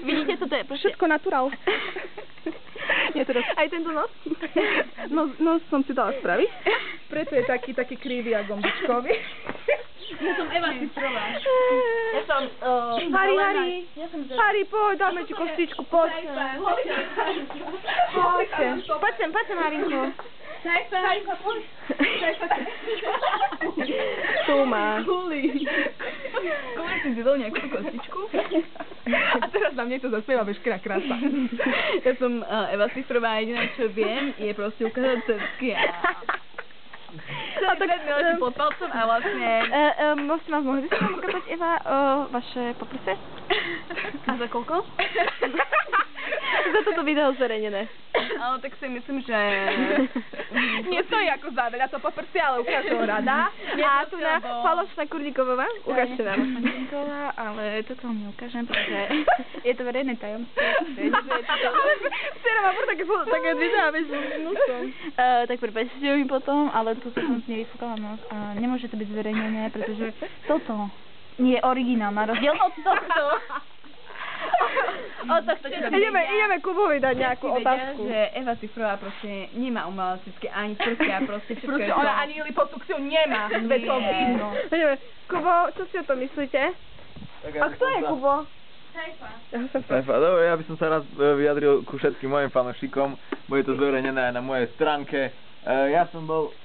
Vidíte, toto je prostě... Všetko naturál. Nie, teraz... Aj tento nos? Nos som si dala spraviť. Preto je taký krivý a gombičkový. Ja som Eva Cifrová. Ja som... Hari, poď, dáme ti kostičku, poď. Poď sem, Harinku. Harika, poď. Tu má. Kuli si zjedol nejakú kostičku. A teraz nám niekto zaspieva veškerá krása. Ja som Eva Cifrová, jediné čo viem je proste ukázať cecky a... A tak si pod palcom a vlastne... Prosím vás, mohli by ste nám ukázať, Eva, vaše poprse? A za koľko? Za toto video zverejnené. Ale tak si myslím, že... Nie stojí ako za veľa to poprsie, ale ukážu ho rada. A tu na falošná Kurníková, ukážte nám. Kurníková, ale toto vám neukážem, pretože je to verejné tajomstvo. Ale Sera má také videá, vieš, s nosom. Tak prepáčte mi potom, ale toto som si nevyfúkala nos a nemôže to byť zverejnené, pretože toto nie je originál na rozdiel od tohto. Od tohto, čo to ideme Kubovi dať nejakú otázku. Že Eva Cifrová proste nemá umelecké ani prsia, proste všetko je to... Ona ani liposukciu nemá. No. Kubo, čo si o tom myslíte? A kto je Kubo? Sajfa, dobre, ja by som sa raz vyjadril ku všetkým mojim fanúšikom, bude to zverejnené aj na mojej stránke. Ja som bol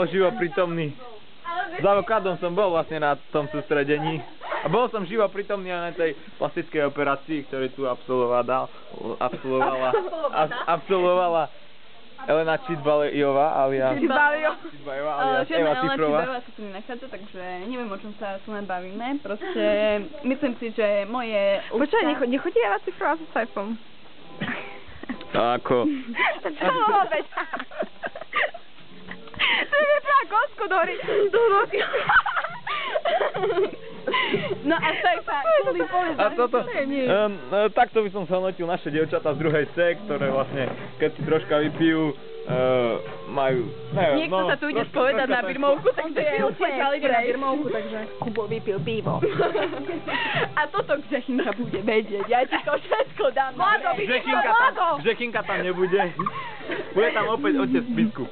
živo prítomný. S avokádom som bol vlastne na tom sústredení. A bol som živo prítomný aj na tej plastickej operácii, ktorú tu absolvovala Elena Čidbalejová alias Eva Cifrová. Eva sa tu nenachádza, takže neviem, o čom sa tu len bavíme. Proste myslím si, že moje... Počkaj, nechodí Eva Cifrová so Sajfom? Ako? Čo opäť? To je vypľa kostku do noty. No a Sajfa, kvôli povedať. A toto, takto by som zhodnotil naše dievčatá z druhej C, ktoré vlastne, keď si troška vypijú, majú... Niekto sa tu ide spovedať na birmovku, takže je úplne na birmovku, takže Kubo vypil pivo. A toto Žechinka bude vedieť, ja ti to všetko dám. Žechinka tam nebude. Bude tam opäť otec biskup.